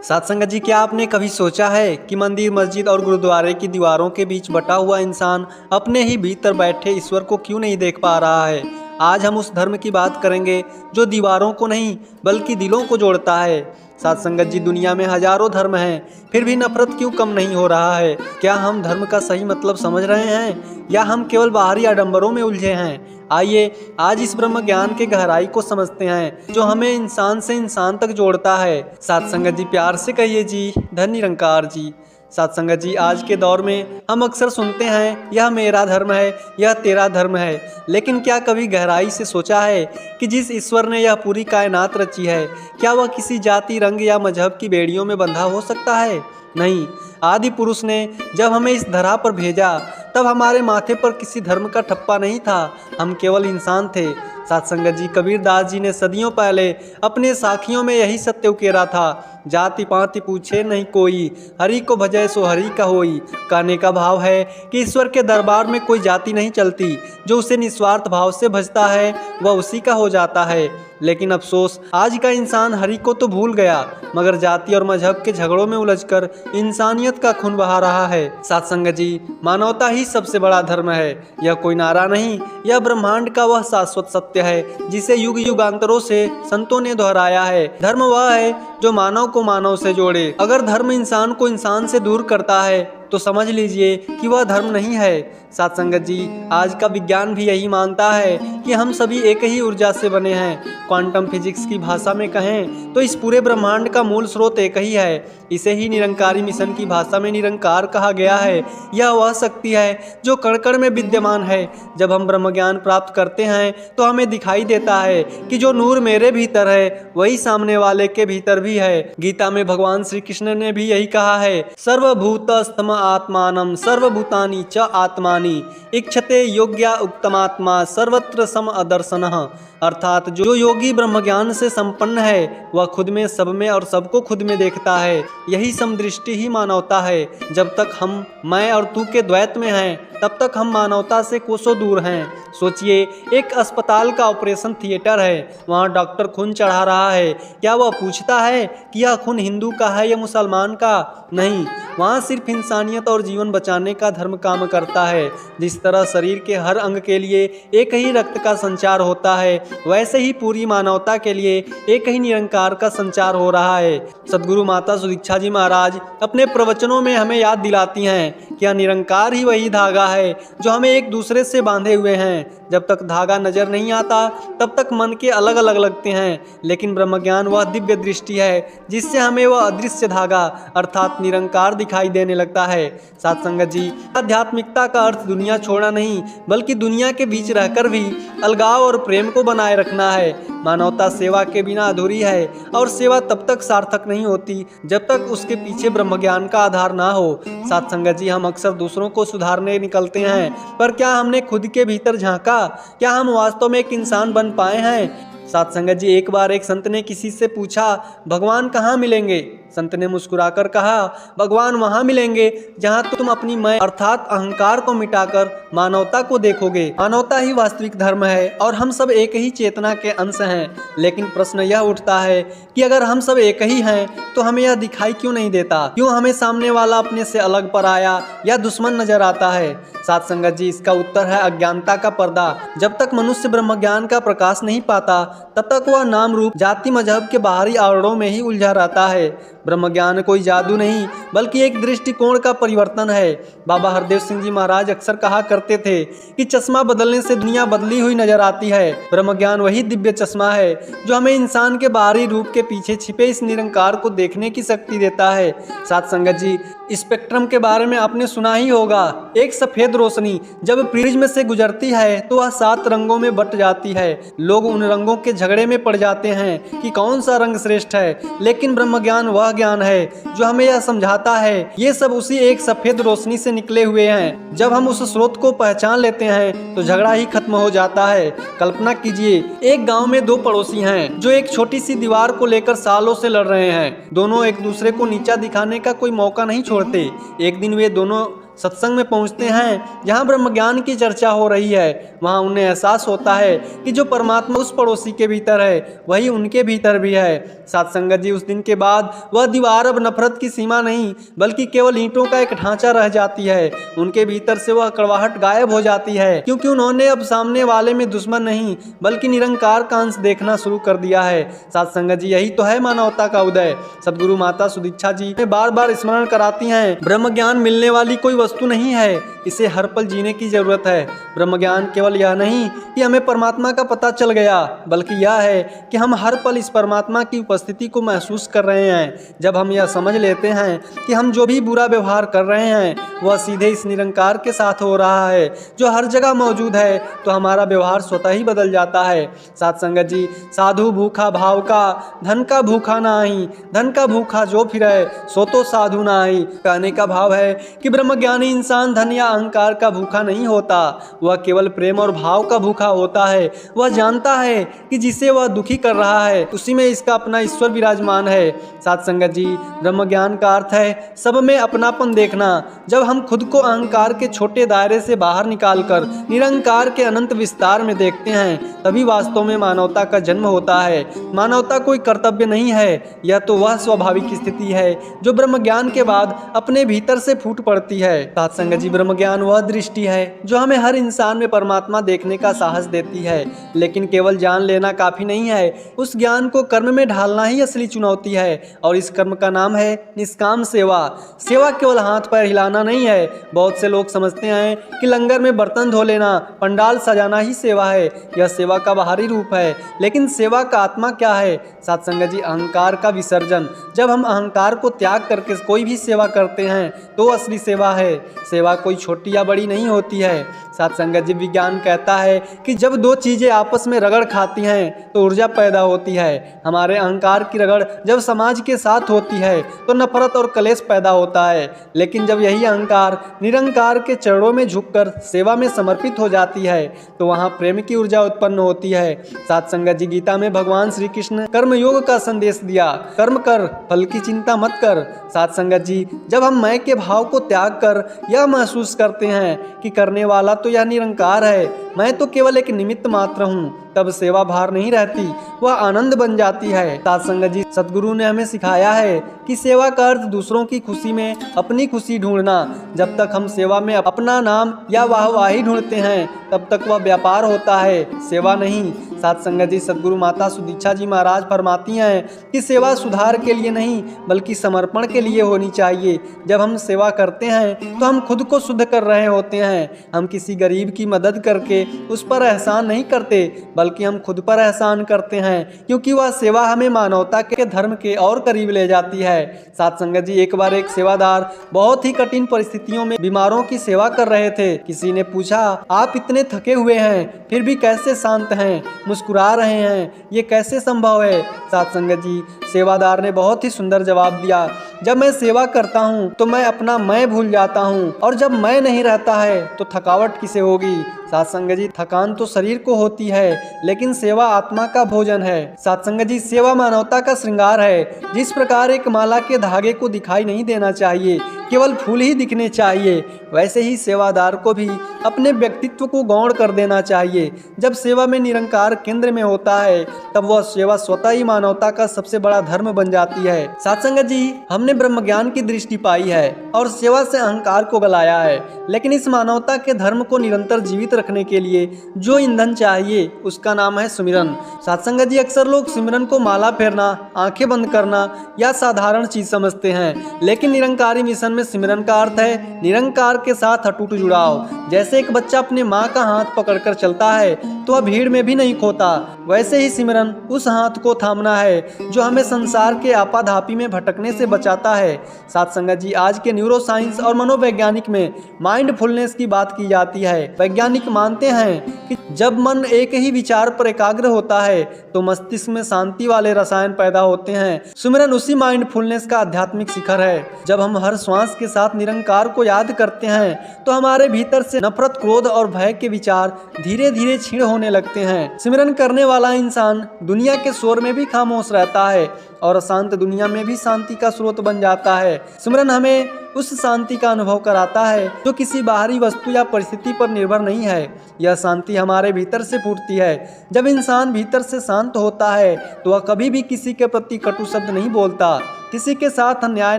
साथ संगत जी, क्या आपने कभी सोचा है कि मंदिर, मस्जिद और गुरुद्वारे की दीवारों के बीच बटा हुआ इंसान अपने ही भीतर बैठे ईश्वर को क्यों नहीं देख पा रहा है। आज हम उस धर्म की बात करेंगे जो दीवारों को नहीं बल्कि दिलों को जोड़ता है। साथ संगत जी, दुनिया में हजारों धर्म हैं, फिर भी नफरत क्यों कम नहीं हो रहा है। क्या हम धर्म का सही मतलब समझ रहे हैं या हम केवल बाहरी आडंबरों में उलझे हैं। आइए आज इस ब्रह्म ज्ञान के गहराई को समझते हैं जो हमें इंसान से इंसान तक जोड़ता है। साथ संगत जी, प्यार से कहिए जी, धन निरंकार जी। साथ संगत जी, आज के दौर में हम अक्सर सुनते हैं यह मेरा धर्म है, यह तेरा धर्म है, लेकिन क्या कभी गहराई से सोचा है कि जिस ईश्वर ने यह पूरी कायनात रची है, क्या वह किसी जाति, रंग या मजहब की बेड़ियों में बंधा हो सकता है। नहीं, आदि पुरुष ने जब हमें इस धरा पर भेजा तब हमारे माथे पर किसी धर्म का ठप्पा नहीं था, हम केवल इंसान थे। साथ संगत जी, कबीरदास जी ने सदियों पहले अपने साखियों में यही सत्य उकेरा था, जाति पाति पूछे नहीं कोई, हरि को भजय सो हरि का होई। कहने का भाव है कि ईश्वर के दरबार में कोई जाति नहीं चलती, जो उसे निस्वार्थ भाव से भजता है वह उसी का हो जाता है। लेकिन अफसोस, आज का इंसान हरि को तो भूल गया मगर जाति और मजहब के झगड़ों में उलझकर इंसानियत का खून बहा रहा है। साथ संगत जी, मानवता ही सबसे बड़ा धर्म है। यह कोई नारा नहीं, यह ब्रह्मांड का वह शाश्वत सत्य है जिसे युग युगांतरों से संतों ने दोहराया है। धर्म वह है जो मानव को मानव से जोड़े। अगर धर्म इंसान को इंसान से दूर करता है तो समझ लीजिए कि वह धर्म नहीं है। साथ संगत जी, आज का विज्ञान भी यही मानता है कि हम सभी एक ही ऊर्जा से बने हैं। क्वांटम फिजिक्स की भाषा में कहें तो इस पूरे ब्रह्मांड का मूल स्रोत एक ही है। इसे ही निरंकारी मिशन की भाषा में निरंकार कहा गया है। यह वह शक्ति है जो कण कण में विद्यमान है। जब हम ब्रह्म ज्ञान प्राप्त करते हैं तो हमें दिखाई देता है कि जो नूर मेरे भीतर है वही सामने वाले के भीतर भी है। गीता में भगवान श्री कृष्ण ने भी यही कहा है, सर्वभूतस्थम आत्मानं सर्वभूतानि च आत्मानि इक्षते योग्या उक्तमात्मा सर्वत्र सम अदर्शनः। अर्थात जो योगी ब्रह्म ज्ञान से संपन्न है वह खुद में, सब में और सबको खुद में देखता है। यही समदृष्टि ही मानवता है। जब तक हम मैं और तू के द्वैत में हैं तब तक हम मानवता से कोसों दूर हैं। सोचिए, एक अस्पताल का ऑपरेशन थिएटर है, वहाँ डॉक्टर खून चढ़ा रहा है। क्या वह पूछता है कि यह खून हिंदू का है या मुसलमान का? नहीं, वहाँ सिर्फ इंसानियत और जीवन बचाने का धर्म काम करता है। जिस तरह शरीर के हर अंग के लिए एक ही रक्त का संचार होता है, वैसे ही पूरी मानवता के लिए एक ही निरंकार का संचार हो रहा है। सदगुरु माता सुदीक्षा जी महाराज अपने प्रवचनों में हमें याद दिलाती हैं कि यह निरंकार ही वही धागा है जो हमें एक दूसरे से बांधे हुए हैं। जब तक धागा नजर नहीं आता तब तक मन के अलग अलग लगते हैं, लेकिन ब्रह्म ज्ञान वह दिव्य दृष्टि है जिससे हमें वह अदृश्य धागा अर्थात निरंकार दिखाई देने लगता है। साथ संगत जी, आध्यात्मिकता का अर्थ दुनिया छोड़ना नहीं बल्कि दुनिया के बीच रहकर भी अलगाव और प्रेम को बनाए रखना है। मानवता सेवा के बिना अधूरी है और सेवा तब तक सार्थक नहीं होती जब तक उसके पीछे ब्रह्म ज्ञान का आधार ना हो। साथ संगत जी, हम अक्सर दूसरों को सुधारने निकलते हैं, पर क्या हमने खुद के भीतर झांका? क्या हम वास्तव में एक इंसान बन पाए हैं? साथ संगत जी, एक बार एक संत ने किसी से पूछा, भगवान कहाँ मिलेंगे? संत ने मुस्कुराकर कहा, भगवान वहाँ मिलेंगे जहाँ तुम अपनी मैं अर्थात अहंकार को मिटाकर मानवता को देखोगे। मानवता ही वास्तविक धर्म है और हम सब एक ही चेतना के अंश हैं। लेकिन प्रश्न यह उठता है कि अगर हम सब एक ही हैं तो हमें यह दिखाई क्यों नहीं देता? क्यों हमें सामने वाला अपने से अलग, पराया या दुश्मन नजर आता है? साथ संगत जी, इसका उत्तर है अज्ञानता का पर्दा। जब तक मनुष्य ब्रह्म ज्ञान का प्रकाश नहीं पाता तब तक वह नाम रूप, जाति, मजहब के बाहरी आवरणों में ही उलझा रहता है। ब्रह्म ज्ञान कोई जादू नहीं बल्कि एक दृष्टिकोण का परिवर्तन है। बाबा हरदेव सिंह जी महाराज अक्सर कहा करते थे कि चश्मा बदलने से दुनिया बदली हुई नजर आती है। ब्रह्म ज्ञान वही दिव्य चश्मा है जो हमें इंसान के बाहरी रूप के पीछे छिपे इस निरंकार को देखने की शक्ति देता है। साथ संगत जी, स्पेक्ट्रम के बारे में आपने सुना ही होगा। एक सफेद रोशनी जब प्रिज्म से गुजरती है तो वह 7 रंगों में बट जाती है। लोग उन रंगों के झगड़े में पड़ जाते हैं कि कौन सा रंग श्रेष्ठ है, लेकिन ब्रह्म ज्ञान वह ज्ञान है जो हमें यह समझाता है ये सब उसी एक सफेद रोशनी से निकले हुए हैं। जब हम उस स्रोत को पहचान लेते हैं तो झगड़ा ही खत्म हो जाता है। कल्पना कीजिए, एक गांव में 2 पड़ोसी हैं जो एक छोटी सी दीवार को लेकर सालों से लड़ रहे हैं। दोनों एक दूसरे को नीचा दिखाने का कोई मौका नहीं छोड़ते। एक दिन वे दोनों सत्संग में पहुंचते हैं जहां ब्रह्म ज्ञान की चर्चा हो रही है, वहां उन्हें एहसास होता है कि जो परमात्मा उस पड़ोसी के भीतर है वही उनके भीतर भी है। साथ संगत जी, उस दिन के बाद वह दीवार अब नफरत की सीमा नहीं बल्कि केवल ईंटों का एक ढांचा रह जाती है। उनके भीतर से वह कड़वाहट गायब हो जाती है, क्योंकि उन्होंने अब सामने वाले में दुश्मन नहीं बल्कि निरंकार का अंश देखना शुरू कर दिया है। साथ संगत जी, यही तो है मानवता का उदय। सदगुरु माता सुदीक्षा जी बार बार स्मरण कराती हैं, ब्रह्म ज्ञान मिलने वाली कोई वस्तु नहीं है, इसे हर पल जीने की जरूरत है। ब्रह्म ज्ञान केवल यह नहीं कि हमें परमात्मा का पता चल गया, बल्कि यह है कि हम हर पल इस परमात्मा की उपस्थिति को महसूस कर रहे हैं। जब हम यह समझ लेते हैं कि हम जो भी बुरा व्यवहार कर रहे हैं वह सीधे इस निरंकार के साथ हो रहा है जो हर जगह मौजूद है, तो हमारा व्यवहार स्वतः ही बदल जाता है। साथ संगत जी, साधु भूखा भाव का, धन का भूखा नाही, धन का भूखा जो फिरे सो तो साधु नाही। कहने का भाव है कि ब्रह्मज्ञानी इंसान धन या अहंकार का भूखा नहीं होता, वह केवल प्रेम और भाव का भूखा होता है। वह जानता है कि जिसे वह दुखी कर रहा है उसी में इसका अपना ईश्वर विराजमान है। साथ संगत जी, ब्रह्म ज्ञान का अर्थ है सब में अपनापन देखना। जब हम खुद को अहंकार के छोटे दायरे से बाहर निकालकर निरंकार के अनंत विस्तार में देखते हैं, तभी वास्तव में मानवता का जन्म होता है। मानवता कोई कर्तव्य नहीं है, यह तो वह स्वाभाविक स्थिति है जो ब्रह्म ज्ञान के बाद अपने भीतर से फूट पड़ती है। साथ संगत जी, ब्रह्म ज्ञान वह दृष्टि है जो हमें हर इंसान में परमात्मा देखने का साहस देती है। लेकिन केवल जान लेना काफी नहीं है, उस ज्ञान को कर्म में ढालना ही असली चुनौती है। और इस कर्म का नाम है निष्काम सेवा। सेवा केवल हाथ पैर हिलाना नहीं है। बहुत से लोग समझते हैं कि लंगर में बर्तन धो लेना, पंडाल सजाना ही सेवा है। यह सेवा का बाहरी रूप है, लेकिन सेवा का आत्मा क्या है? साथ संगत जी, अहंकार का विसर्जन। जब हम अहंकार को त्याग करके कोई भी सेवा करते हैं तो असली सेवा है। सेवा कोई छोटी या बड़ी नहीं होती है। साथ संगत जी, विज्ञान कहता है कि जब दो चीजें आपस में रगड़ खाती हैं तो ऊर्जा पैदा होती है। हमारे अहंकार की रगड़ जब समाज के साथ होती है तो नफरत और कलेश पैदा होता है। लेकिन जब यही अहंकार निरंकार के चरणों में झुककर सेवा में समर्पित हो जाती है तो वहाँ प्रेम की ऊर्जा उत्पन्न होती है। साथ संगत जी, गीता में भगवान श्री कृष्ण कर्म योग का संदेश दिया, कर्म कर, फल की चिंता मत कर। साथ संगत जी, जब हम मैं के भाव को त्याग कर यह महसूस करते हैं कि करने वाला तो यह निरंकार है, मैं तो केवल एक निमित्त मात्र हूँ, तब सेवा भार नहीं रहती, वह आनंद बन जाती है। साथ संगत जी, सदगुरु ने हमें सिखाया है कि सेवा का अर्थ दूसरों की खुशी में अपनी खुशी ढूंढना। जब तक हम सेवा में अपना नाम या वाहवाही ढूंढते हैं तब तक वह व्यापार होता है, सेवा नहीं। साथ संगत जी, सदगुरु माता सुदीक्षा जी महाराज फरमाती हैं कि सेवा सुधार के लिए नहीं बल्कि समर्पण के लिए होनी चाहिए। जब हम सेवा करते हैं तो हम खुद को शुद्ध कर रहे होते हैं। हम किसी गरीब की मदद करके उस पर एहसान नहीं करते बल्कि हम खुद पर एहसान करते हैं, क्योंकि वह सेवा हमें मानवता के धर्म के और करीब ले जाती है। साथ संगत जी, एक बार एक सेवादार बहुत ही कठिन परिस्थितियों में बीमारों की सेवा कर रहे थे। किसी ने पूछा, आप इतने थके हुए हैं फिर भी कैसे शांत हैं, मुस्कुरा रहे हैं, ये कैसे संभव है? साथ संगत जी, सेवादार ने बहुत ही सुंदर जवाब दिया, जब मैं सेवा करता हूँ तो मैं अपना मैं भूल जाता हूँ, और जब मैं नहीं रहता है तो थकावट किसे होगी? साथ संगत जी, थकान तो शरीर को होती है लेकिन सेवा आत्मा का भोजन है। साथ संगत जी, सेवा मानवता का श्रृंगार है। जिस प्रकार एक माला के धागे को दिखाई नहीं देना चाहिए, केवल फूल ही दिखने चाहिए, वैसे ही सेवादार को भी अपने व्यक्तित्व को गौण कर देना चाहिए। जब सेवा में निरंकार केंद्र में होता है तब वह सेवा स्वतः ही मानवता का सबसे बड़ा धर्म बन जाती है। साथ संगत जी, हमने ब्रह्म ज्ञान की दृष्टि पाई है और सेवा से अहंकार को गलाया है, लेकिन इस मानवता के धर्म को निरंतर जीवित रखने के लिए जो ईंधन चाहिए उसका नाम है सुमिरन। साथ संगत जी, अक्सर लोग सिमरन को माला फेरना, आंखें बंद करना या साधारण चीज समझते हैं, लेकिन निरंकारी मिशन में सिमरन का अर्थ है निरंकार के साथ अटूट जुड़ाव। जैसे एक बच्चा अपने माँ का हाथ पकड़कर चलता है तो वह भीड़ में भी नहीं खोता, वैसे ही सिमरन उस हाथ को थामना है जो हमें संसार के आपाधापी में भटकने से बचाता है। साथ संगत जी, आज के न्यूरोसाइंस और मनोवैज्ञानिक में माइंडफुलनेस की बात की जाती है। वैज्ञानिक मानते हैं कि जब मन एक ही विचार पर एकाग्र होता है तो मस्तिष्क में शांति वाले रसायन पैदा होते हैं। सुमिरन उसी माइंडफुलनेस का आध्यात्मिक शिखर है। जब हम हर श्वास के साथ निरंकार को याद करते हैं तो हमारे भीतर से नफरत, क्रोध और भय के विचार धीरे धीरे क्षीण होने लगते हैं। सिमरन करने वाला इंसान दुनिया के शोर में भी खामोश रहता है और अशांत दुनिया में भी शांति का स्रोत बन जाता है। सिमरन हमें उस शांति का अनुभव कराता है जो किसी बाहरी वस्तु या परिस्थिति पर निर्भर नहीं है। यह शांति हमारे भीतर से फूटती है। जब इंसान भीतर से शांत होता है तो वह कभी भी किसी के प्रति कटु शब्द नहीं बोलता, किसी के साथ अन्याय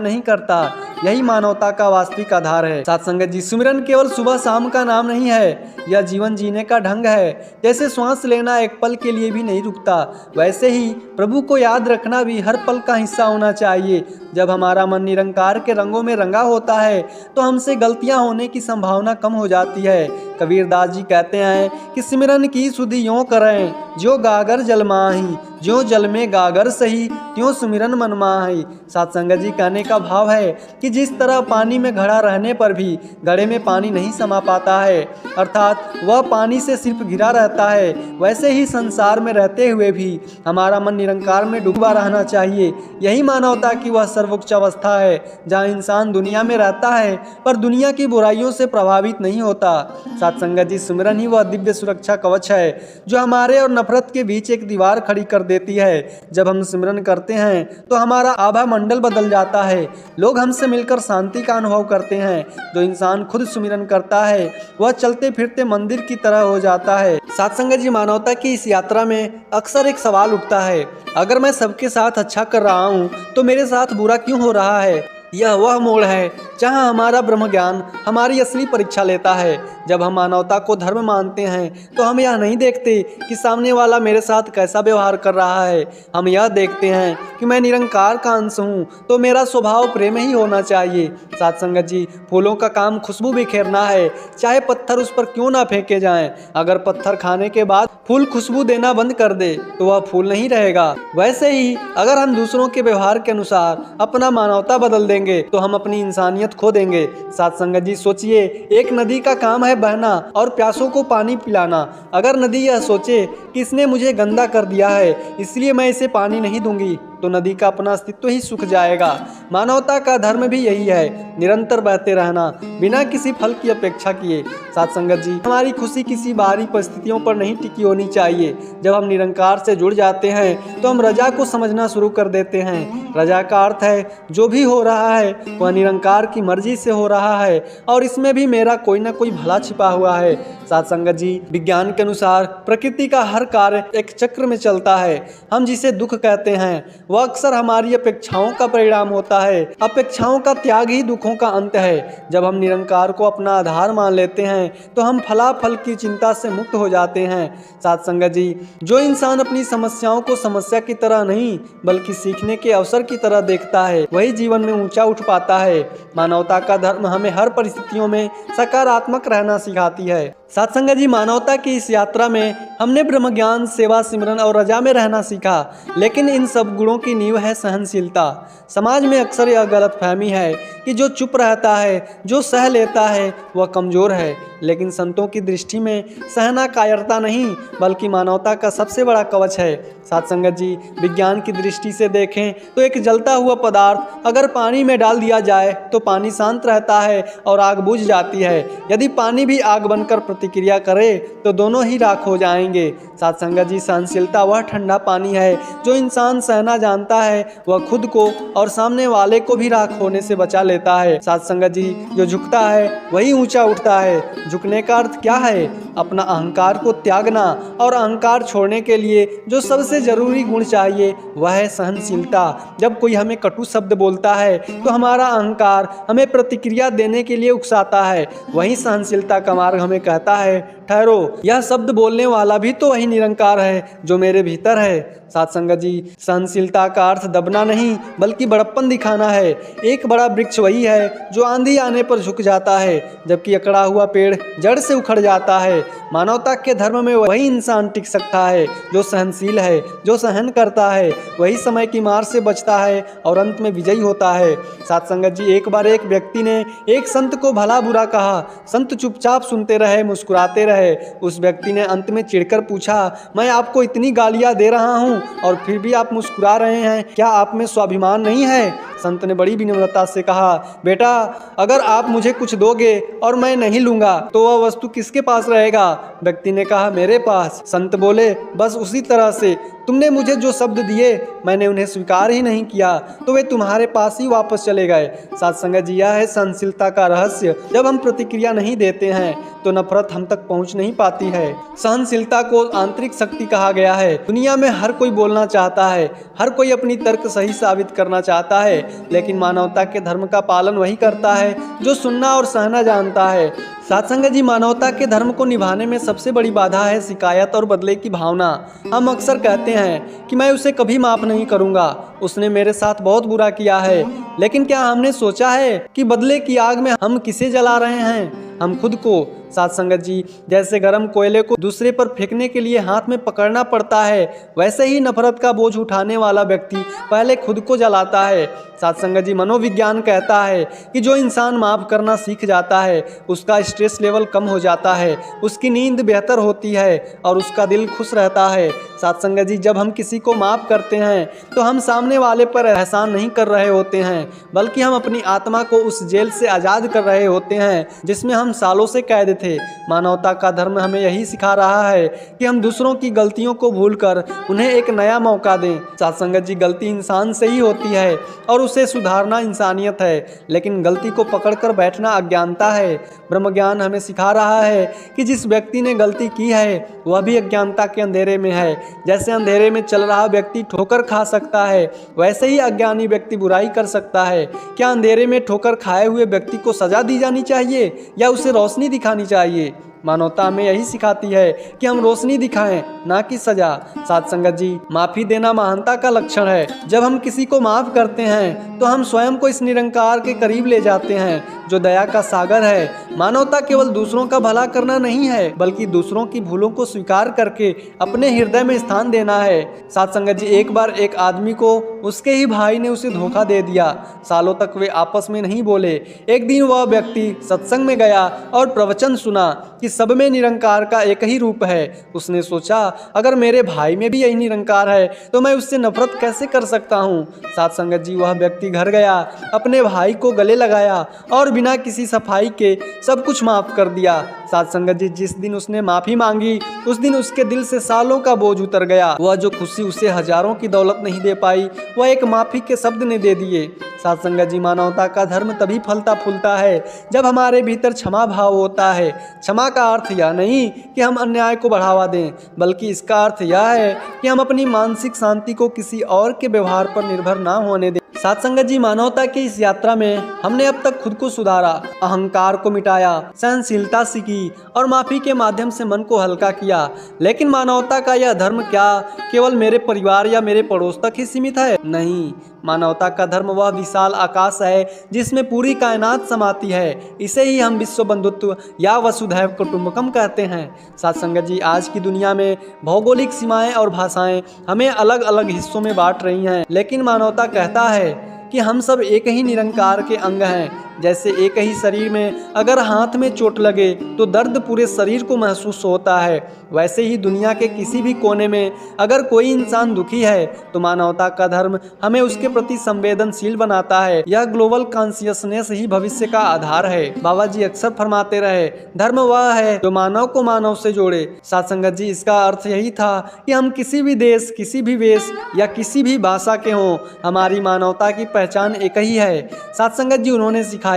नहीं करता। यही मानवता का वास्तविक आधार है। साथ संगत जी, सुमिरन केवल सुबह शाम का नाम नहीं है, यह जीवन जीने का ढंग है। जैसे श्वास लेना एक पल के लिए भी नहीं रुकता, वैसे ही प्रभु को याद रखना भी हर पल का हिस्सा होना चाहिए। जब हमारा मन निरंकार के रंगों में रंगा होता है तो हमसे गलतियां होने की संभावना कम हो जाती है। कबीरदास जी कहते हैं कि सिमरन की सुधि यों करें, जो गागर जल माही, ज्यों जल में गागर सही, त्यों सुमिरन मन माही। साथ संगत जी, कहने का भाव है कि जिस तरह पानी में घड़ा रहने पर भी घड़े में पानी नहीं समा पाता है, अर्थात वह पानी से सिर्फ घिरा रहता है, वैसे ही संसार में रहते हुए भी हमारा मन निरंकार में डूबा रहना चाहिए। यही मानवता की वह सर्वोच्च अवस्था है जहाँ इंसान दुनिया में रहता है पर दुनिया की बुराइयों से प्रभावित नहीं होता। साथ संगत जी, सुमिरन ही वह दिव्य सुरक्षा कवच है जो हमारे और नफरत के बीच एक दीवार खड़ी कर देती है। जब हम सिमरन करते हैं तो हमारा आभा मंडल बदल जाता है, लोग हमसे मिलकर शांति का अनुभव करते हैं। जो इंसान खुद सुमिरन करता है वह चलते फिरते मंदिर की तरह हो जाता है। साथ संगत जी, मानवता की इस यात्रा में अक्सर एक सवाल उठता है, अगर मैं सबके साथ अच्छा कर रहा हूँ तो मेरे साथ बुरा क्यों हो रहा है। यह वह मोड़ है जहाँ हमारा ब्रह्म ज्ञान हमारी असली परीक्षा लेता है। जब हम मानवता को धर्म मानते हैं तो हम यह नहीं देखते कि सामने वाला मेरे साथ कैसा व्यवहार कर रहा है, हम यह देखते हैं कि मैं निरंकार का अंश हूँ तो मेरा स्वभाव प्रेम ही होना चाहिए। साथ संगत जी, फूलों का काम खुशबू बिखेरना है, चाहे पत्थर उस पर क्यों ना फेंके जाएं। अगर पत्थर खाने के बाद फूल खुशबू देना बंद कर दे तो वह फूल नहीं रहेगा। वैसे ही अगर हम दूसरों के व्यवहार के अनुसार अपना मानवता बदल देंगे तो हम अपनी इंसानियत खो देंगे। साथ संगत जी, सोचिए, एक नदी का काम है बहना और प्यासों को पानी पिलाना। अगर नदी यह सोचे कि इसने मुझे गंदा कर दिया है इसलिए मैं इसे पानी नहीं दूंगी तो नदी का अपना अस्तित्व ही सूख जाएगा। मानवता का धर्म भी यही है, निरंतर बहते रहना बिना किसी फल की अपेक्षा किए। साथ संगत जी, हमारी खुशी किसी बाहरी परिस्थितियों पर नहीं टिकी होनी चाहिए। जब हम निरंकार से जुड़ जाते हैं तो हम रजा को समझना शुरू कर देते हैं। रजा का अर्थ है जो भी हो रहा है वह निरंकार की मर्जी से हो रहा है और इसमें भी मेरा कोई ना कोई भला छिपा हुआ है। साथ संगत जी, विज्ञान के अनुसार प्रकृति का हर कार्य एक चक्र में चलता है। हम जिसे दुख कहते हैं वह अक्सर हमारी अपेक्षाओं का परिणाम होता है। अपेक्षाओं का त्याग ही दुखों का अंत है। जब हम निरंकार को अपना आधार मान लेते हैं तो हम फलाफल की चिंता से मुक्त हो जाते हैं। साथ संगत जी, जो इंसान अपनी समस्याओं को समस्या की तरह नहीं बल्कि सीखने के अवसर की तरह देखता है वही जीवन में ऊंचा उठ पाता है। मानवता का धर्म हमें हर परिस्थितियों में सकारात्मक रहना सिखाती है। साथ संगत जी, मानवता की इस यात्रा में हमने ब्रह्म ज्ञान, सेवा, सिमरन और रजा में रहना सीखा, लेकिन इन सब गुणों की नींव है सहनशीलता। समाज में अक्सर यह गलतफहमी है कि जो चुप रहता है, जो सह लेता है वह कमज़ोर है, लेकिन संतों की दृष्टि में सहना कायरता नहीं बल्कि मानवता का सबसे बड़ा कवच है। साथ संगत जी, विज्ञान की दृष्टि से देखें तो एक जलता हुआ पदार्थ अगर पानी में डाल दिया जाए तो पानी शांत रहता है और आग बुझ जाती है। यदि पानी भी आग बनकर प्रतिक्रिया करे तो दोनों ही राख हो जाएंगे। साथ संगत जी, सहनशीलता वह ठंडा पानी है जो इंसान सहना जानता है वह खुद को और सामने वाले को भी राख होने से बचा लेता है। साथ संगत जी, जो झुकता है वही ऊंचा उठता है। झुकने का अर्थ क्या है? अपना अहंकार को त्यागना, और अहंकार छोड़ने के लिए जो सबसे जरूरी गुण चाहिए वह है सहनशीलता। जब कोई हमें कटु शब्द बोलता है तो हमारा अहंकार हमें प्रतिक्रिया देने के लिए उकसाता है, वहीं सहनशीलता का मार्ग हमें कहता है ठहरो, यह शब्द बोलने वाला भी तो वही निरंकार है जो मेरे भीतर है। साथ संगत जी, सहनशीलता का अर्थ दबना नहीं बल्कि बड़प्पन दिखाना है। एक बड़ा वृक्ष वही है जो आंधी आने पर झुक जाता है जबकि अकड़ा हुआ पेड़ जड़ से उखड़ जाता है। मानवता के धर्म में वही इंसान टिक सकता है जो सहनशील है, जो सहन करता है, वही समय की मार से बचता है और अंत में विजयी होता है। साथ संगत जी, एक बार एक व्यक्ति ने एक संत को भला बुरा कहा। संत चुपचाप सुनते रहे, मुस्कुराते रहे। उस व्यक्ति ने अंत में चिढ़कर पूछा, मैं आपको इतनी गालियां दे रहा हूं और फिर भी आप मुस्कुरा रहे हैं, क्या आप में स्वाभिमान नहीं है? संत ने बड़ी विनम्रता से कहा, बेटा, अगर आप मुझे कुछ दोगे और मैं नहीं लूँगा तो वह वस्तु किसके पास रहेगा? व्यक्ति ने कहा, मेरे पास। संत बोले, बस उसी तरह से तुमने मुझे जो शब्द दिए मैंने उन्हें स्वीकार ही नहीं किया तो वे तुम्हारे पास ही वापस चले गए। साथ संगत जी, यह है सहनशीलता का रहस्य। जब हम प्रतिक्रिया नहीं देते हैं तो नफरत हम तक पहुंच नहीं पाती है। सहनशीलता को आंतरिक शक्ति कहा गया है। दुनिया में हर कोई बोलना चाहता है, हर कोई अपनी तर्क सही साबित करना चाहता है, लेकिन मानवता के धर्म का पालन वही करता है जो सुनना और सहना जानता है। साथ संगत जी, मानवता के धर्म को निभाने में सबसे बड़ी बाधा है शिकायत और बदले की भावना। हम अक्सर कहते हैं कि मैं उसे कभी माफ नहीं करूंगा, उसने मेरे साथ बहुत बुरा किया है। लेकिन क्या हमने सोचा है कि बदले की आग में हम किसे जला रहे हैं? हम खुद को। साथ संगत जी, जैसे गर्म कोयले को दूसरे पर फेंकने के लिए हाथ में पकड़ना पड़ता है, वैसे ही नफरत का बोझ उठाने वाला व्यक्ति पहले खुद को जलाता है। साथ संगत जी, मनोविज्ञान कहता है कि जो इंसान माफ़ करना सीख जाता है उसका स्ट्रेस लेवल कम हो जाता है, उसकी नींद बेहतर होती है और उसका दिल खुश रहता है। साथ संगत जी, जब हम किसी को माफ़ करते हैं तो हम सामने वाले पर एहसान नहीं कर रहे होते हैं, बल्कि हम अपनी आत्मा को उस जेल से आज़ाद कर रहे होते हैं जिसमें हम सालों से कैद थे। मानवता का धर्म हमें यही सिखा रहा है कि हम दूसरों की गलतियों को भूलकर उन्हें एक नया मौका दें। साथ संगत जी, गलती इंसान से ही होती है और उसे सुधारना इंसानियत है, लेकिन गलती को पकड़कर बैठना अज्ञानता है। ब्रह्म ज्ञान हमें सिखा रहा है कि जिस व्यक्ति ने गलती की है वह भी अज्ञानता के अंधेरे में है। जैसे अंधेरे में चल रहा व्यक्ति ठोकर खा सकता है, वैसे ही अज्ञानी व्यक्ति बुराई कर सकता है। क्या अंधेरे में ठोकर खाए हुए व्यक्ति को सजा दी जानी चाहिए या उसे रोशनी दिखानी चाहिए? मानवता हमें यही सिखाती है कि हम रोशनी दिखाएं, ना कि सजा। साथ संगत जी, माफ़ी देना महानता का लक्षण है। जब हम किसी को माफ़ करते हैं तो हम स्वयं को इस निरंकार के करीब ले जाते हैं जो दया का सागर है। मानवता केवल दूसरों का भला करना नहीं है, बल्कि दूसरों की भूलों को स्वीकार करके अपने हृदय में स्थान देना है। साथ संगत जी, एक बार एक आदमी को उसके ही भाई ने उसे धोखा दे दिया। सालों तक वे आपस में नहीं बोले। एक दिन वह व्यक्ति सत्संग में गया और प्रवचन सुना कि सब में निरंकार का एक ही रूप है। उसने सोचा, अगर मेरे भाई में भी यही निरंकार है तो मैं उससे नफरत कैसे कर सकता हूँ। साथ संगत जी, वह व्यक्ति घर गया, अपने भाई को गले लगाया और बिना किसी सफाई के सब कुछ माफ कर दिया। साथ संगत जी, जिस दिन उसने माफी मांगी उस दिन उसके दिल से सालों का बोझ उतर गया। वह जो खुशी उसे हजारों की दौलत नहीं दे पाई, वह एक माफी के शब्द ने दे दिए। साथ संगत जी, मानवता का धर्म तभी फलता फूलता है जब हमारे भीतर क्षमा भाव होता है। क्षमा का अर्थ यह नहीं कि हम अन्याय को बढ़ावा दें, बल्कि इसका अर्थ यह है कि हम अपनी मानसिक शांति को किसी और के व्यवहार पर निर्भर ना होने दें। साथ संगत जी, मानवता की इस यात्रा में हमने अब तक खुद को सुधारा, अहंकार को मिटाया, सहनशीलता सीखी और माफी के माध्यम से मन को हल्का किया। लेकिन मानवता का यह धर्म क्या केवल मेरे परिवार या मेरे पड़ोस तक ही सीमित है? नहीं, मानवता का धर्म वह विशाल आकाश है जिसमें पूरी कायनात समाती है। इसे ही हम विश्व बंधुत्व या वसुधैव कुटुंबकम कहते हैं। साथ संगत जी, आज की दुनिया में भौगोलिक सीमाएं और भाषाएं हमें अलग अलग हिस्सों में बांट रही हैं, लेकिन मानवता कहता है कि हम सब एक ही निरंकार के अंग हैं। जैसे एक ही शरीर में अगर हाथ में चोट लगे तो दर्द पूरे शरीर को महसूस होता है, वैसे ही दुनिया के किसी भी कोने में अगर कोई इंसान दुखी है तो मानवता का धर्म हमें उसके प्रति संवेदनशील बनाता है। यह ग्लोबल कॉन्शियसनेस ही भविष्य का आधार है। बाबा जी अक्सर फरमाते रहे, धर्म वह है जो मानव को मानव से जोड़े। साथ संगत जी, इसका अर्थ यही था कि हम किसी भी देश, किसी भी वेश या किसी भी भाषा के हों, हमारी मानवता की पहचान एक ही है। साथ संगत जी, उन्होंने सिखाया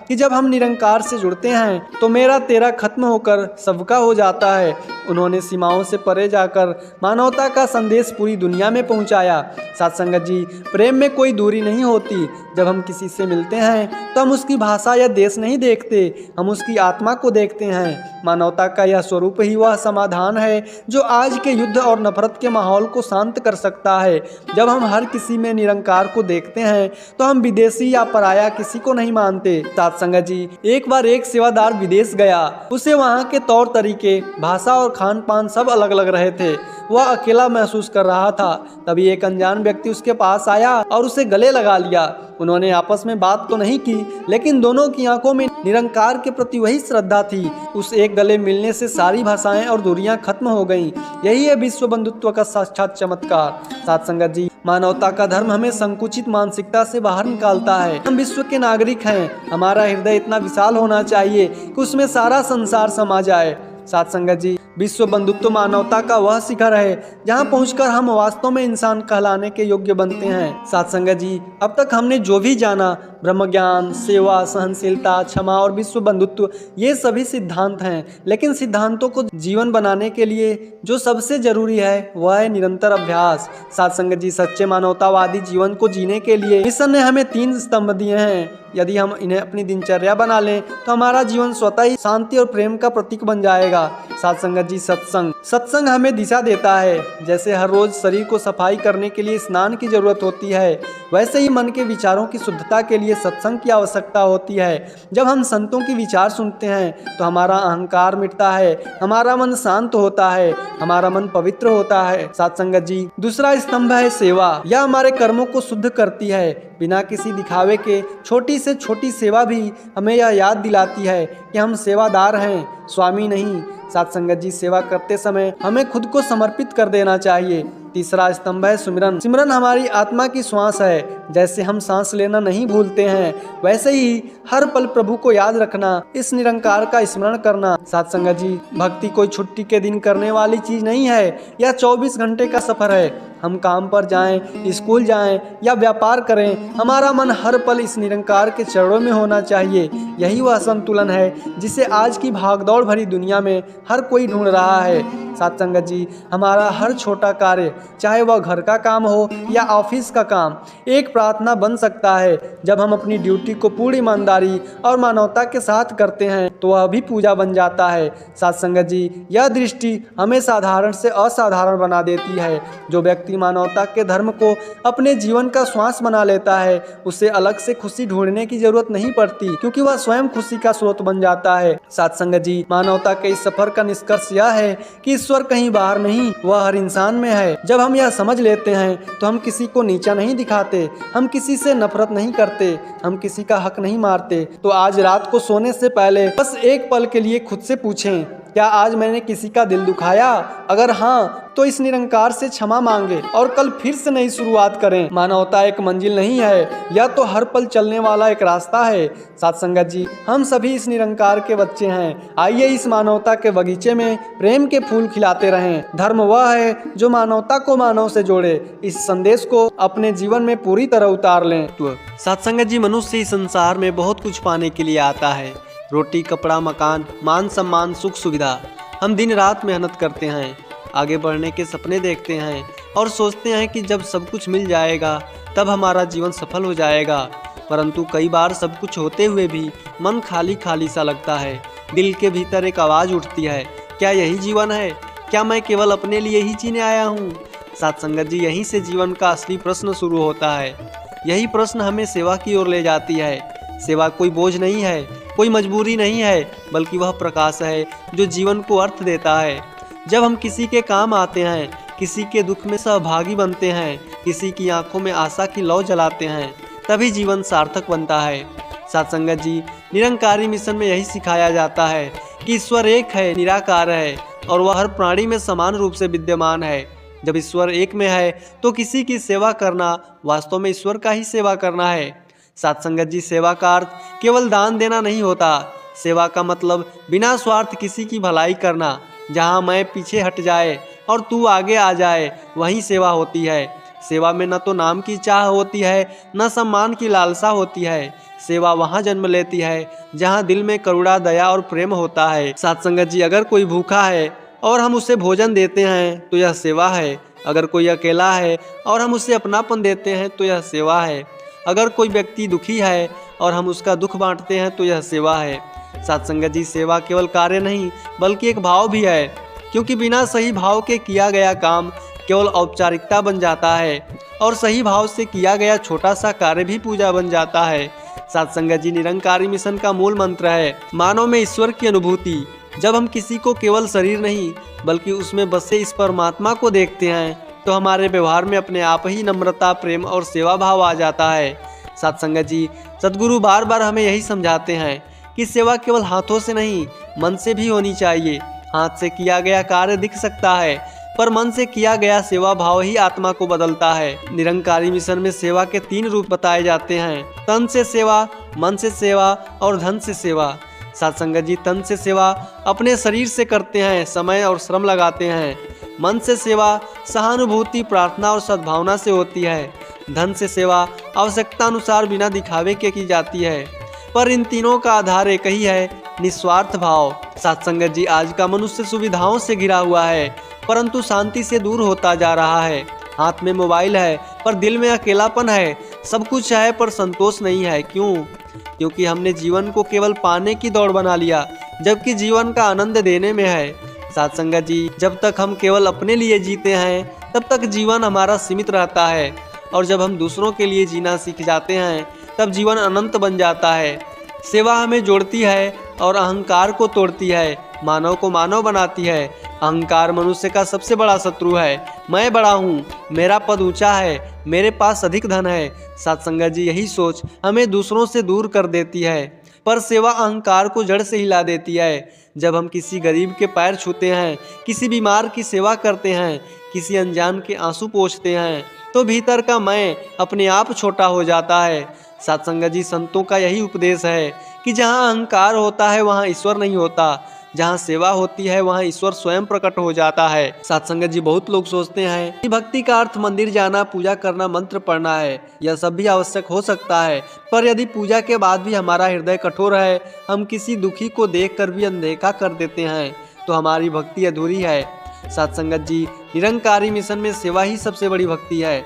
कि जब हम निरंकार से जुड़ते हैं तो मेरा तेरा खत्म होकर सबका हो जाता है। उन्होंने सीमाओं से परे जाकर मानवता का संदेश पूरी दुनिया में पहुंचाया। साथ संगत जी, प्रेम में कोई दूरी नहीं होती। जब हम किसी से मिलते हैं तो हम उसकी भाषा या देश नहीं देखते, हम उसकी आत्मा को देखते हैं। मानवता का यह स्वरूप ही वह समाधान है जो आज के युद्ध और नफरत के माहौल को शांत कर सकता है। जब हम हर किसी में निरंकार को देखते हैं तो हम विदेशी या पराया किसी को नहीं मानते। साथ संगत जी, एक बार एक सेवादार विदेश गया। उसे वहाँ के तौर तरीके, भाषा और खान पान सब अलग अलग रहे थे। वह अकेला महसूस कर रहा था। तभी एक अनजान व्यक्ति उसके पास आया और उसे गले लगा लिया। उन्होंने आपस में बात तो नहीं की, लेकिन दोनों की आंखों में निरंकार के प्रति वही श्रद्धा थी। उस एक गले मिलने से सारी भाषाएं और दूरियां खत्म हो गईं। यही है विश्व बंधुत्व का साक्षात चमत्कार। साथ संगत जी, मानवता का धर्म हमें संकुचित मानसिकता से बाहर निकालता है। हम विश्व के नागरिक हैं। हमारा हृदय इतना विशाल होना चाहिए कि उसमें सारा संसार समा जाए। साथ संगत जी, विश्व बंधुत्व मानवता का वह शिखर है जहां पहुंचकर हम वास्तव में इंसान कहलाने के योग्य बनते हैं। साथ संगत जी, अब तक हमने जो भी जाना, ब्रह्म ज्ञान, सेवा, सहनशीलता, क्षमा और विश्व बंधुत्व, ये सभी सिद्धांत हैं। लेकिन सिद्धांतों को जीवन बनाने के लिए जो सबसे जरूरी है वह है निरंतर अभ्यास। साथ संगत जी, सच्चे मानवतावादी जीवन को जीने के लिए मिशन ने हमें 3 स्तंभ दिए हैं। यदि हम इन्हें अपनी दिनचर्या बना लें तो हमारा जीवन स्वतः ही शांति और प्रेम का प्रतीक बन जाएगा। साथ संगत जी, सत्संग हमें दिशा देता है। जैसे हर रोज शरीर को सफाई करने के लिए स्नान की जरूरत होती है, वैसे ही मन के विचारों की शुद्धता के लिए सत्संग की आवश्यकता होती है। जब हम संतों की विचार सुनते हैं तो हमारा अहंकार मिटता है, हमारा मन शांत होता है, हमारा मन पवित्र होता है। साथ संगत जी, दूसरा स्तंभ है सेवा। यह हमारे कर्मों को शुद्ध करती है। बिना किसी दिखावे के छोटी से छोटी सेवा भी हमें यह याद दिलाती है कि हम सेवादार हैं, स्वामी नहीं। साथ संगत जी, सेवा करते समय हमें खुद को समर्पित कर देना चाहिए। तीसरा स्तंभ है सिमरन। सिमरन हमारी आत्मा की श्वास है। जैसे हम सांस लेना नहीं भूलते हैं, वैसे ही हर पल प्रभु को याद रखना, इस निरंकार का स्मरण करना। साथ संगत जी, भक्ति कोई छुट्टी के दिन करने वाली चीज नहीं है, यह 24 घंटे का सफर है। हम काम पर जाएं, स्कूल जाएं या व्यापार करें, हमारा मन हर पल इस निरंकार के चरणों में होना चाहिए। यही वह संतुलन है जिसे आज की भागदौड़ भरी दुनिया में हर कोई ढूंढ रहा है। साथ संगत जी, हमारा हर छोटा कार्य, चाहे वह घर का काम हो या ऑफिस का काम, एक प्रार्थना बन सकता है। जब हम अपनी ड्यूटी को पूरी ईमानदारी और मानवता के साथ करते हैं तो वह भी पूजा बन जाता है। साथ संगत जी, यह दृष्टि हमें साधारण से असाधारण बना देती है। जो व्यक्ति मानवता के धर्म को अपने जीवन का श्वास बना लेता है, उसे अलग से खुशी ढूंढने की जरूरत नहीं पड़ती, क्योंकि वह स्वयं खुशी का स्रोत बन जाता है। साथ संगत जी, मानवता के इस सफर का निष्कर्ष यह है कि ईश्वर कहीं बाहर नहीं, वह हर इंसान में है। जब हम यह समझ लेते हैं तो हम किसी को नीचा नहीं दिखाते, हम किसी से नफरत नहीं करते, हम किसी का हक नहीं मारते। तो आज रात को सोने से पहले बस एक पल के लिए खुद से पूछें, क्या आज मैंने किसी का दिल दुखाया? अगर हाँ, तो इस निरंकार से क्षमा मांगे और कल फिर से नई शुरुआत करें। मानवता एक मंजिल नहीं है, यह तो हर पल चलने वाला एक रास्ता है। साथ संगत जी, हम सभी इस निरंकार के बच्चे हैं। आइए इस मानवता के बगीचे में प्रेम के फूल खिलाते रहें। धर्म वह है जो मानवता को मानव से जोड़े। इस संदेश को अपने जीवन में पूरी तरह उतार लें। साथ संगत जी, मनुष्य इस संसार में बहुत कुछ पाने के लिए आता है। रोटी, कपड़ा, मकान, मान सम्मान, सुख सुविधा। हम दिन रात मेहनत करते हैं, आगे बढ़ने के सपने देखते हैं और सोचते हैं कि जब सब कुछ मिल जाएगा तब हमारा जीवन सफल हो जाएगा। परंतु कई बार सब कुछ होते हुए भी मन खाली खाली सा लगता है। दिल के भीतर एक आवाज़ उठती है, क्या यही जीवन है? क्या मैं केवल अपने लिए ही जीने आया हूँ? साथ संगत जी, यहीं से जीवन का असली प्रश्न शुरू होता है। यही प्रश्न हमें सेवा की ओर ले जाती है। सेवा कोई बोझ नहीं है, कोई मजबूरी नहीं है, बल्कि वह प्रकाश है जो जीवन को अर्थ देता है। जब हम किसी के काम आते हैं, किसी के दुख में सहभागी बनते हैं, किसी की आंखों में आशा की लौ जलाते हैं, तभी जीवन सार्थक बनता है। साथ संगत जी, निरंकारी मिशन में यही सिखाया जाता है कि ईश्वर एक है, निराकार है और वह हर प्राणी में समान रूप से विद्यमान है। जब ईश्वर एक में है तो किसी की सेवा करना वास्तव में ईश्वर का ही सेवा करना है। साथ संगत जी, सेवा का अर्थ केवल दान देना नहीं होता। सेवा का मतलब बिना स्वार्थ किसी की भलाई करना। जहाँ मैं पीछे हट जाए और तू आगे आ जाए, वही सेवा होती है। सेवा में न तो नाम की चाह होती है, न सम्मान की लालसा होती है। सेवा वहाँ जन्म लेती है जहाँ दिल में करुणा, दया और प्रेम होता है। साथ संगत जी, अगर कोई भूखा है और हम उसे भोजन देते हैं तो यह सेवा है। अगर कोई अकेला है और हम उसे अपनापन देते हैं तो यह सेवा है। अगर कोई व्यक्ति दुखी है और हम उसका दुख बांटते हैं तो यह सेवा है। साथ संगत जी, सेवा केवल कार्य नहीं बल्कि एक भाव भी है, क्योंकि बिना सही भाव के किया गया काम केवल औपचारिकता बन जाता है और सही भाव से किया गया छोटा सा कार्य भी पूजा बन जाता है। साथ संगत जी, निरंकारी मिशन का मूल मंत्र है मानव में ईश्वर की अनुभूति। जब हम किसी को केवल शरीर नहीं बल्कि उसमें बसे इस परमात्मा को देखते हैं तो हमारे व्यवहार में अपने आप ही नम्रता, प्रेम और सेवा भाव आ जाता है। साथ संगत जी, सद्गुरु बार बार हमें यही समझाते हैं कि सेवा केवल हाथों से नहीं, मन से भी होनी चाहिए। हाथ से किया गया कार्य दिख सकता है, पर मन से किया गया सेवा भाव ही आत्मा को बदलता है। निरंकारी मिशन में सेवा के 3 रूप बताए जाते हैं, तन से सेवा, मन से सेवा और धन से सेवा। साथ संगत जी, तन से सेवा अपने शरीर से करते हैं, समय और श्रम लगाते हैं। मन से सेवा सहानुभूति, प्रार्थना और सद्भावना से होती है। धन से सेवा आवश्यकता अनुसार बिना दिखावे के की जाती है। पर इन तीनों का आधार एक ही है, निस्वार्थ भाव। साथ संगत जी, आज का मनुष्य सुविधाओं से घिरा हुआ है परंतु शांति से दूर होता जा रहा है। हाथ में मोबाइल है पर दिल में अकेलापन है। सब कुछ है पर संतोष नहीं है। क्यों? क्योंकि हमने जीवन को केवल पाने की दौड़ बना लिया, जबकि जीवन का आनंद देने में है। साथ संगत जी, जब तक हम केवल अपने लिए जीते हैं तब तक जीवन हमारा सीमित रहता है, और जब हम दूसरों के लिए जीना सीख जाते हैं तब जीवन अनंत बन जाता है। सेवा हमें जोड़ती है और अहंकार को तोड़ती है, मानव को मानव बनाती है। अहंकार मनुष्य का सबसे बड़ा शत्रु है। मैं बड़ा हूँ, मेरा पद ऊंचा है, मेरे पास अधिक धन है। साथ संगत जी, यही सोच हमें दूसरों से दूर कर देती है, पर सेवा अहंकार को जड़ से हिला देती है। जब हम किसी गरीब के पैर छूते हैं, किसी बीमार की सेवा करते हैं, किसी अनजान के आंसू पोंछते हैं, तो भीतर का मैं अपने आप छोटा हो जाता है। साथ संगत जी, संतों का यही उपदेश है कि जहाँ अहंकार होता है वहाँ ईश्वर नहीं होता, जहाँ सेवा होती है वहाँ ईश्वर स्वयं प्रकट हो जाता है। साथ संगत जी, बहुत लोग सोचते हैं कि भक्ति का अर्थ मंदिर जाना, पूजा करना, मंत्र पढ़ना है। यह सब भी आवश्यक हो सकता है, पर यदि पूजा के बाद भी हमारा हृदय कठोर है, हम किसी दुखी को देखकर भी अनदेखा कर देते हैं, तो हमारी भक्ति अधूरी है। साथ संगत जी, निरंकारी मिशन में सेवा ही सबसे बड़ी भक्ति है,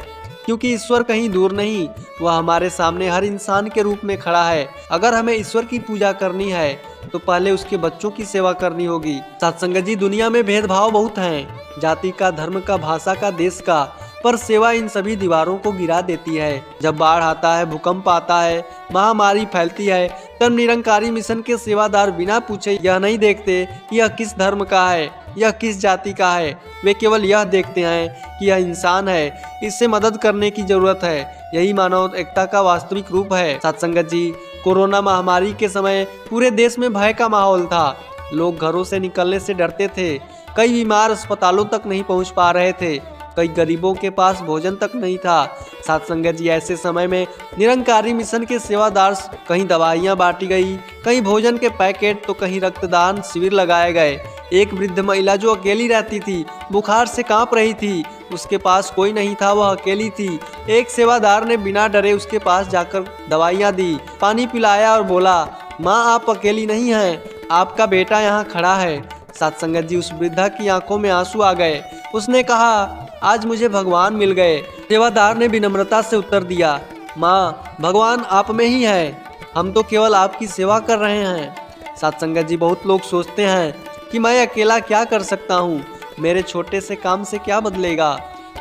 क्योंकि ईश्वर कहीं दूर नहीं, वह हमारे सामने हर इंसान के रूप में खड़ा है। अगर हमें ईश्वर की पूजा करनी है तो पहले उसके बच्चों की सेवा करनी होगी। साथ संगत जी, दुनिया में भेदभाव बहुत हैं, जाति का, धर्म का, भाषा का, देश का, पर सेवा इन सभी दीवारों को गिरा देती है। जब बाढ़ आता है, भूकंप आता है, महामारी फैलती है, तब निरंकारी मिशन के सेवादार बिना पूछे यह नहीं देखते कि यह किस धर्म का है, यह किस जाति का है। वे केवल यह देखते हैं कि यह इंसान है, इससे मदद करने की जरूरत है। यही मानव एकता का वास्तविक रूप है। साथ संगत जी, कोरोना महामारी के समय पूरे देश में भय का माहौल था। लोग घरों से निकलने से डरते थे। कई बीमार अस्पतालों तक नहीं पहुंच पा रहे थे। कई गरीबों के पास भोजन तक नहीं था। साथ संगत जी, ऐसे समय में निरंकारी मिशन के सेवादार, कहीं दवाइयाँ बांटी गई, कहीं भोजन के पैकेट, तो कहीं रक्तदान शिविर लगाए गए। एक वृद्ध महिला जो अकेली रहती थी, बुखार से कांप रही थी, उसके पास कोई नहीं था, वह अकेली थी। एक सेवादार ने बिना डरे उसके पास जाकर दवाइयाँ दी, पानी पिलाया और बोला, माँ आप अकेली नहीं हैं, आपका बेटा यहाँ खड़ा है। साथ संगत जी, उस वृद्धा की आंखों में आंसू आ गए। उसने कहा, आज मुझे भगवान मिल गए। सेवादार ने विनम्रता से उत्तर दिया, माँ भगवान आप में ही है, हम तो केवल आपकी सेवा कर रहे हैं। साथ संगत जी, बहुत लोग सोचते हैं कि मैं अकेला क्या कर सकता हूँ, मेरे छोटे से काम से क्या बदलेगा।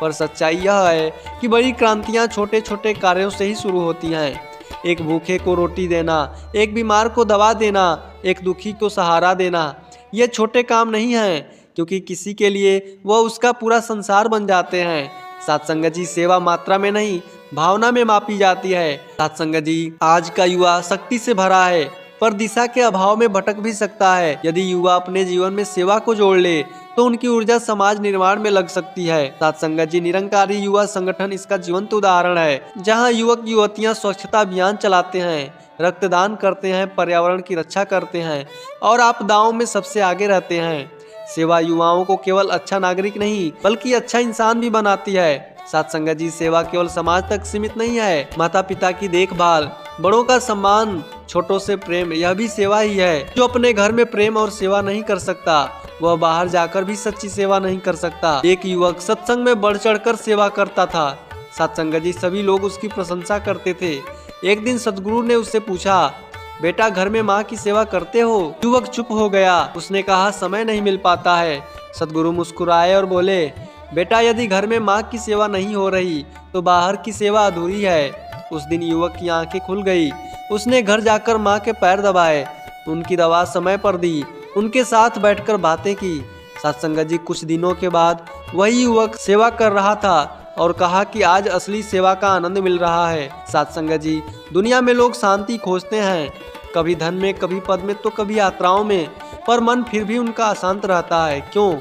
पर सच्चाई यह है कि बड़ी क्रांतियाँ छोटे छोटे कार्यों से ही शुरू होती हैं। एक भूखे को रोटी देना, एक बीमार को दवा देना, एक दुखी को सहारा देना, ये छोटे काम नहीं हैं, क्योंकि किसी के लिए वह उसका पूरा संसार बन जाते हैं। साथ संगत जी, सेवा मात्रा में नहीं, भावना में मापी जाती है। साथ संगत जी, आज का युवा शक्ति से भरा है, पर दिशा के अभाव में भटक भी सकता है। यदि युवा अपने जीवन में सेवा को जोड़ ले तो उनकी ऊर्जा समाज निर्माण में लग सकती है। साथ संगत जी, निरंकारी युवा संगठन इसका जीवंत उदाहरण है, जहां युवक युवतियां स्वच्छता अभियान चलाते हैं, रक्तदान करते हैं, पर्यावरण की रक्षा करते हैं और आपदाओं में सबसे आगे रहते हैं। सेवा युवाओं को केवल अच्छा नागरिक नहीं बल्कि अच्छा इंसान भी बनाती है। साथ संगत जी, सेवा केवल समाज तक सीमित नहीं है। माता पिता की देखभाल, बड़ों का सम्मान, छोटों से प्रेम, यह भी सेवा ही है। जो अपने घर में प्रेम और सेवा नहीं कर सकता, वह बाहर जाकर भी सच्ची सेवा नहीं कर सकता। एक युवक सत्संग में बढ़ चढ़कर सेवा करता था। साथ संगत जी, सभी लोग उसकी प्रशंसा करते थे। एक दिन सदगुरु ने उससे पूछा, बेटा घर में माँ की सेवा करते हो? युवक चुप हो गया। उसने कहा, समय नहीं मिल पाता है। सदगुरु मुस्कुराए और बोले, बेटा यदि घर में माँ की सेवा नहीं हो रही तो बाहर की सेवा अधूरी है। उस दिन युवक की आंखें खुल गई। उसने घर जाकर माँ के पैर दबाए, उनकी दवा समय पर दी, उनके साथ बैठकर बातें की। साथ संगत जी, कुछ दिनों के बाद वही युवक सेवा कर रहा था और कहा कि आज असली सेवा का आनंद मिल रहा है। साथ संगत जी, दुनिया में लोग शांति खोजते हैं, कभी धन में, कभी पद में, तो कभी यात्राओं में, पर मन फिर भी उनका अशांत रहता है। क्यों?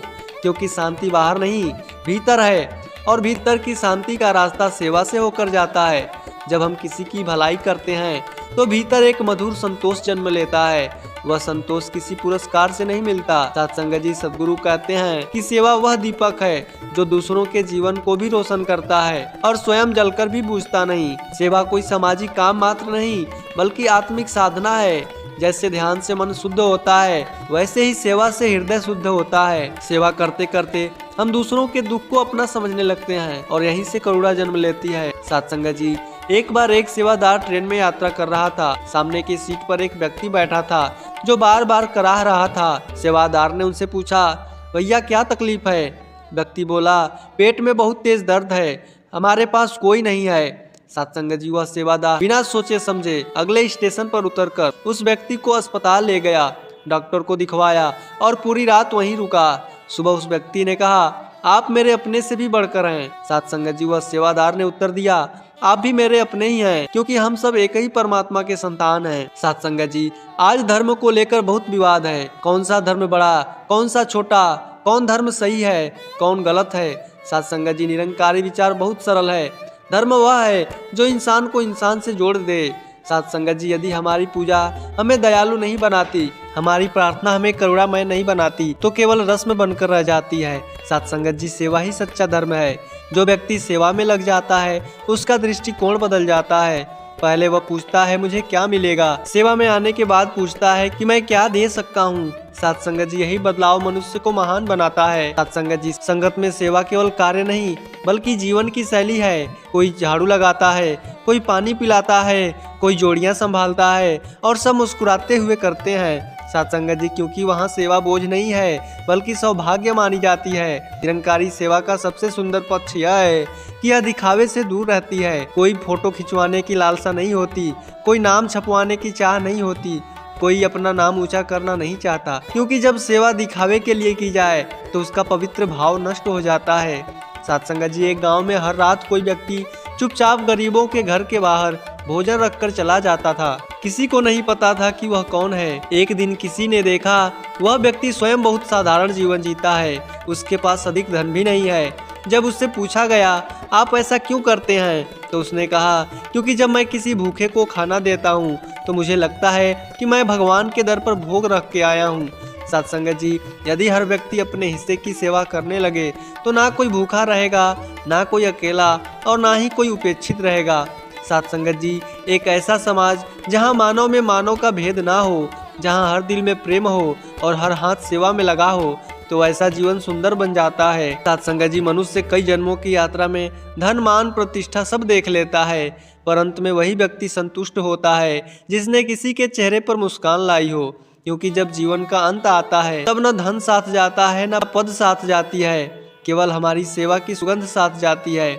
क्योंकि शांति बाहर नहीं भीतर है, और भीतर की शांति का रास्ता सेवा से होकर जाता है। जब हम किसी की भलाई करते हैं तो भीतर एक मधुर संतोष जन्म लेता है। वह संतोष किसी पुरस्कार से नहीं मिलता। सत्संग जी सद्गुरु कहते हैं कि सेवा वह दीपक है जो दूसरों के जीवन को भी रोशन करता है और स्वयं जलकर भी बुझता नहीं। सेवा कोई सामाजिक काम मात्र नहीं बल्कि आत्मिक साधना है। जैसे ध्यान से मन शुद्ध होता है वैसे ही सेवा से हृदय शुद्ध होता है। सेवा करते करते हम दूसरों के दुख को अपना समझने लगते हैं और यहीं से करुणा जन्म लेती है। सत्संग जी, एक बार एक सेवादार ट्रेन में यात्रा कर रहा था। सामने की सीट पर एक व्यक्ति बैठा था जो बार बार कराह रहा था। सेवादार ने उनसे पूछा, भैया क्या तकलीफ है? व्यक्ति बोला, पेट में बहुत तेज दर्द है, हमारे पास कोई नहीं है। सत्संग जी, वह सेवादार बिना सोचे समझे अगले स्टेशन पर उतरकर उस व्यक्ति को अस्पताल ले गया, डॉक्टर को दिखवाया और पूरी रात वहीं रुका। सुबह उस व्यक्ति ने कहा, आप मेरे अपने से भी बढ़कर हैं। सत्संग जी, वह सेवादार ने उत्तर दिया, आप भी मेरे अपने ही हैं, क्योंकि हम सब एक ही परमात्मा के संतान हैं। सत्संग जी, आज धर्म को लेकर बहुत विवाद है। कौन सा धर्म बड़ा, कौन सा छोटा, कौन धर्म सही है, कौन गलत है? सत्संग जी, निरंकारी विचार बहुत सरल है। धर्म वह है जो इंसान को इंसान से जोड़ दे। सत्संग जी, यदि हमारी पूजा हमें दयालु नहीं बनाती, हमारी प्रार्थना हमें करुणामय नहीं बनाती, तो केवल रस्म बनकर रह जाती है। सत्संग जी, सेवा ही सच्चा धर्म है। जो व्यक्ति सेवा में लग जाता है उसका दृष्टिकोण बदल जाता है। पहले वह पूछता है मुझे क्या मिलेगा, सेवा में आने के बाद पूछता है कि मैं क्या दे सकता हूँ। सत्संग जी, यही बदलाव मनुष्य को महान बनाता है। सत्संग जी, संगत में सेवा केवल कार्य नहीं बल्कि जीवन की शैली है। कोई झाड़ू लगाता है, कोई पानी पिलाता है, कोई जोड़ियां संभालता है और सब मुस्कुराते हुए करते हैं। सत्संग जी, क्योंकि वहाँ सेवा बोझ नहीं है बल्कि सौभाग्य मानी जाती है। निरंकारी सेवा का सबसे सुंदर पक्ष यह है कि यह दिखावे से दूर रहती है। कोई फोटो खिंचवाने की लालसा नहीं होती, कोई नाम छपवाने की चाह नहीं होती, कोई अपना नाम ऊंचा करना नहीं चाहता, क्योंकि जब सेवा दिखावे के लिए की जाए तो उसका पवित्र भाव नष्ट हो जाता है। सत्संग जी, एक गांव में हर रात कोई व्यक्ति चुपचाप गरीबों के घर के बाहर भोजन रखकर चला जाता था। किसी को नहीं पता था कि वह कौन है। एक दिन किसी ने देखा वह व्यक्ति स्वयं बहुत साधारण जीवन जीता है, उसके पास अधिक धन भी नहीं है। जब उससे पूछा गया, आप ऐसा क्यों करते हैं? तो उसने कहा, क्योंकि जब मैं किसी भूखे को खाना देता हूँ तो मुझे लगता है कि मैं भगवान के दर पर भोग रख के आया हूँ। सत्संग जी, यदि हर व्यक्ति अपने हिस्से की सेवा करने लगे तो ना कोई भूखा रहेगा, ना कोई अकेला और ना ही कोई उपेक्षित रहेगा। सत्संग जी, एक ऐसा समाज जहाँ मानव में मानव का भेद ना हो, जहाँ हर दिल में प्रेम हो और हर हाथ सेवा में लगा हो, तो ऐसा जीवन सुंदर बन जाता है। सत्संग जी, मनुष्य कई जन्मों की यात्रा में धन मान प्रतिष्ठा सब देख लेता है, पर अंत में वही व्यक्ति संतुष्ट होता है जिसने किसी के चेहरे पर मुस्कान लाई हो। क्योंकि जब जीवन का अंत आता है तब न धन साथ जाता है न पद साथ जाती है, केवल हमारी सेवा की सुगंध साथ जाती है।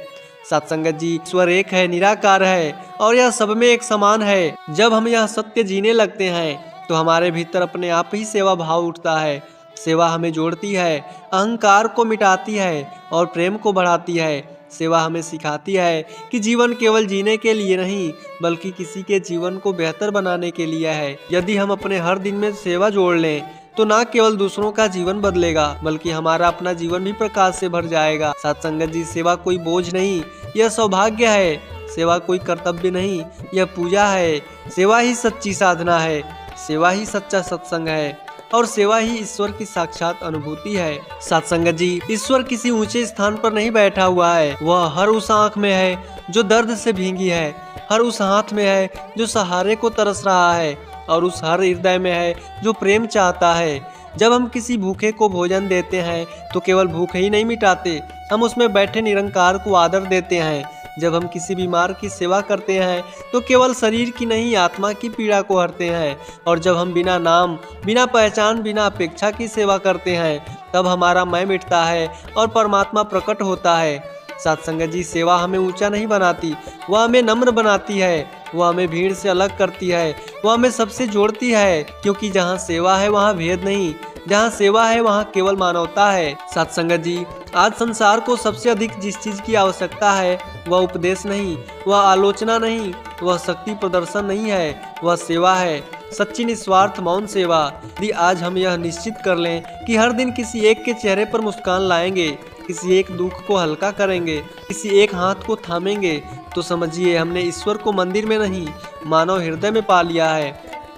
सत्संग जी, ईश्वर एक है, निराकार है और यह सब में एक समान है। जब हम यह सत्य जीने लगते हैं तो हमारे भीतर अपने आप ही सेवा भाव उठता है। सेवा हमें जोड़ती है, अहंकार को मिटाती है और प्रेम को बढ़ाती है। सेवा हमें सिखाती है कि जीवन केवल जीने के लिए नहीं बल्कि किसी के जीवन को बेहतर बनाने के लिए है। यदि हम अपने हर दिन में सेवा जोड़ लें तो ना केवल दूसरों का जीवन बदलेगा बल्कि हमारा अपना जीवन भी प्रकाश से भर जाएगा। सत्संग जी, सेवा कोई बोझ नहीं, यह सौभाग्य है। सेवा कोई कर्तव्य नहीं, यह पूजा है। सेवा ही सच्ची साधना है, सेवा ही सच्चा सत्संग है और सेवा ही ईश्वर की साक्षात अनुभूति है। सत्संग जी, ईश्वर किसी ऊंचे स्थान पर नहीं बैठा हुआ है, वह हर उस आंख में है जो दर्द से भींगी है, हर उस हाथ में है जो सहारे को तरस रहा है और उस हर हृदय में है जो प्रेम चाहता है। जब हम किसी भूखे को भोजन देते हैं तो केवल भूख ही नहीं मिटाते, हम उसमें बैठे निरंकार को आदर देते हैं। जब हम किसी बीमार की सेवा करते हैं तो केवल शरीर की नहीं आत्मा की पीड़ा को हरते हैं। और जब हम बिना नाम, बिना पहचान, बिना अपेक्षा की सेवा करते हैं तब हमारा मैं मिटता है और परमात्मा प्रकट होता है। सत्संग जी, सेवा हमें ऊंचा नहीं बनाती, वह हमें नम्र बनाती है, वह हमें भीड़ से अलग करती है, वह हमें सबसे जोड़ती है। क्योंकि जहाँ सेवा है वहाँ भेद नहीं, जहाँ सेवा है वहाँ केवल मानवता है। सत्संग जी, आज संसार को सबसे अधिक जिस चीज की आवश्यकता है वह उपदेश नहीं, वह आलोचना नहीं, वह शक्ति प्रदर्शन नहीं है, वह सेवा है। सच्ची निस्वार्थ मौन सेवा। यदि आज हम यह निश्चित कर लें कि हर दिन किसी एक के चेहरे पर मुस्कान लाएंगे, किसी एक दुख को हल्का करेंगे, किसी एक हाथ को थामेंगे, तो समझिए हमने ईश्वर को मंदिर में नहीं, मानव हृदय में पा लिया है।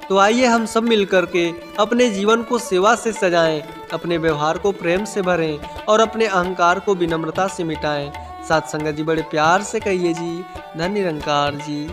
तो आइए हम सब मिलकर के अपने जीवन को सेवा से सजाएं, अपने व्यवहार को प्रेम से भरें और अपने अहंकार को विनम्रता से मिटाएं। साथ संगत जी बड़े प्यार से कहिए जी, धन्य निरंकार जी।